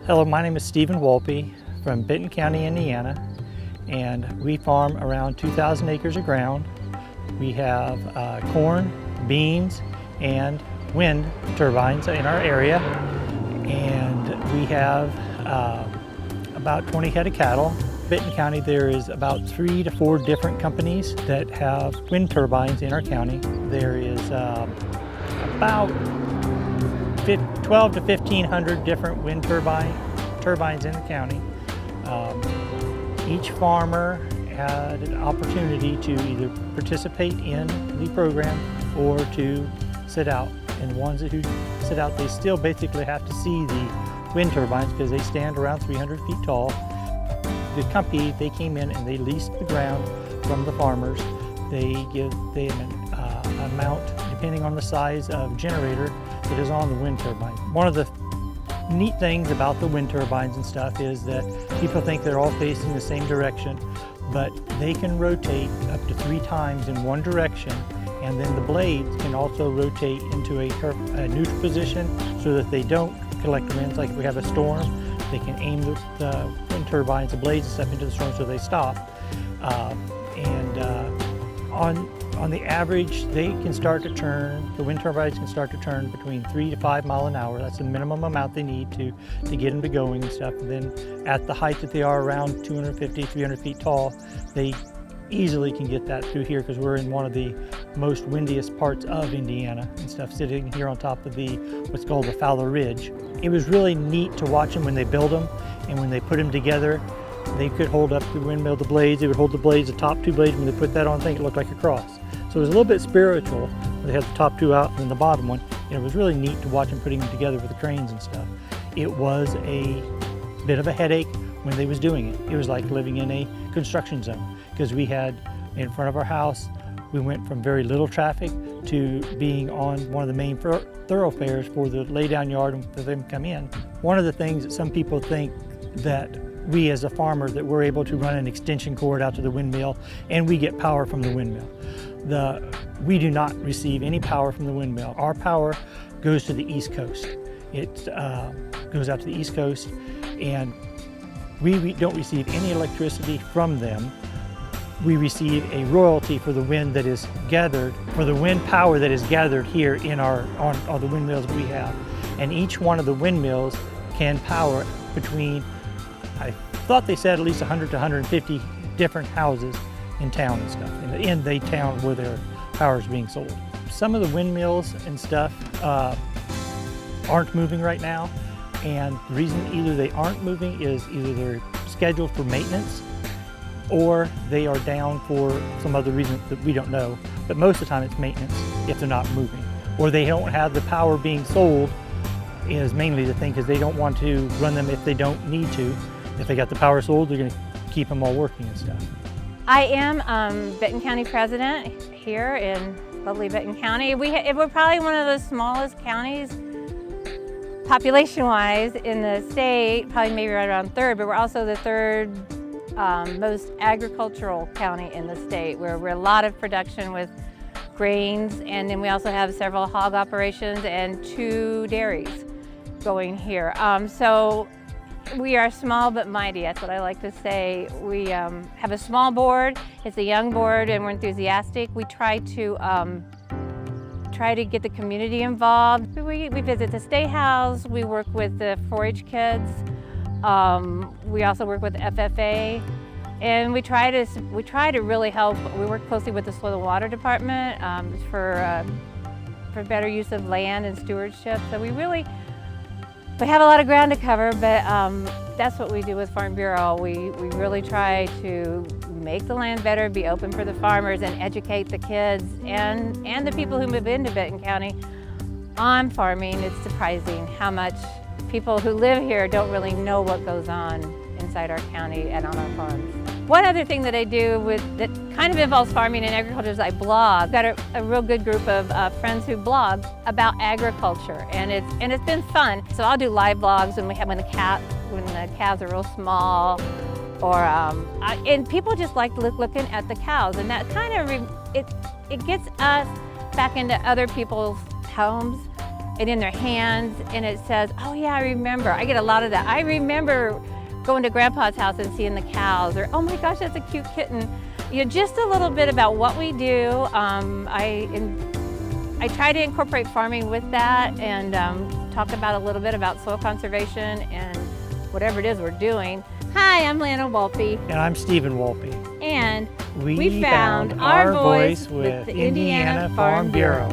Hello, my name is Stephen Wallpe from Benton County, Indiana, and we farm around 2,000 acres of ground. We have corn, beans, and wind turbines in our area, and we have about 20 head of cattle. Benton County, there is about 3 to 4 different companies that have wind turbines in our county. There is about 12 to 1,500 different wind turbines in the county. Each farmer had an opportunity to either participate in the program or to sit out. And the ones who sit out, they still basically have to see the wind turbines because they stand around 300 feet tall. The company, they came in and they leased the ground from the farmers. They give them an amount depending on the size of generator that is on the wind turbine. One of the neat things about the wind turbines and stuff is that people think they're all facing the same direction, but they can rotate up to 3 times in one direction, and then the blades can also rotate into a neutral position so that they don't collect winds. Like if we have a storm, they can aim the wind turbines, the blades and stuff into the storm so they stop. On the average, they can start to turn, the wind turbines can start to turn between 3 to 5 miles an hour. That's the minimum amount they need to get them to going and stuff. And then at the height that they are, around 250, 300 feet tall, they easily can get that through here because we're in one of the most windiest parts of Indiana and stuff, sitting here on top of what's called the Fowler Ridge. It was really neat to watch them when they build them, and when they put them together, they could hold up the windmill, the blades, they would hold the blades, the top 2 blades, when they put that on thing, it looked like a cross. So it was a little bit spiritual. They had the top 2 out and then the bottom one, and it was really neat to watch them putting them together with the cranes and stuff. It was a bit of a headache when they was doing it. It was like living in a construction zone because we had in front of our house, we went from very little traffic to being on one of the main thoroughfares for the lay down yard and for them to come in. One of the things that some people think that we as a farmer, that we're able to run an extension cord out to the windmill and we get power from the windmill. We do not receive any power from the windmill. Our power goes to the East Coast. It goes out to the East Coast, and we don't receive any electricity from them. We receive a royalty for the wind that is gathered, for the wind power that is gathered here in on the windmills we have. And each one of the windmills can power between, I thought they said at least 100 to 150 different houses in town and stuff, in the town where their power is being sold. Some of the windmills and stuff aren't moving right now, and the reason either they aren't moving is either they're scheduled for maintenance or they are down for some other reason that we don't know, but most of the time it's maintenance if they're not moving. Or they don't have the power being sold is mainly the thing, because they don't want to run them if they don't need to. If they got the power sold, they're going to keep them all working and stuff. I am Benton County President here in lovely Benton County. We're probably one of the smallest counties population-wise in the state, probably maybe right around 3rd, but we're also the 3rd most agricultural county in the state, where we're a lot of production with grains, and then we also have several hog operations and 2 dairies going here. So we are small but mighty, that's what I like to say. We have a small board, it's a young board, and we're enthusiastic. We try to get the community involved. We visit the State House, we work with the 4-H kids, we also work with FFA, and we try to really help. We work closely with the Soil and Water Department for better use of land and stewardship. So we have a lot of ground to cover, but that's what we do with Farm Bureau. We really try to make the land better, be open for the farmers, and educate the kids and the people who move into Benton County on farming. It's surprising how much people who live here don't really know what goes on inside our county and on our farms. One other thing that I do that kind of involves farming and agriculture is I blog. I've got a real good group of friends who blog about agriculture, and it's been fun. So I'll do live blogs when the calves are real small, and people just like looking at the cows, and that kind of it gets us back into other people's homes and in their hands, and it says, oh yeah, I remember. I get a lot of that. I remember going to Grandpa's house and seeing the cows, or oh my gosh, that's a cute kitten. You know, just a little bit about what we do. I try to incorporate farming with that, and talk about a little bit about soil conservation and whatever it is we're doing. Hi, I'm Lana Wallpe. And I'm Stephen Wallpe. And we found our voice with Indiana Farm Bureau.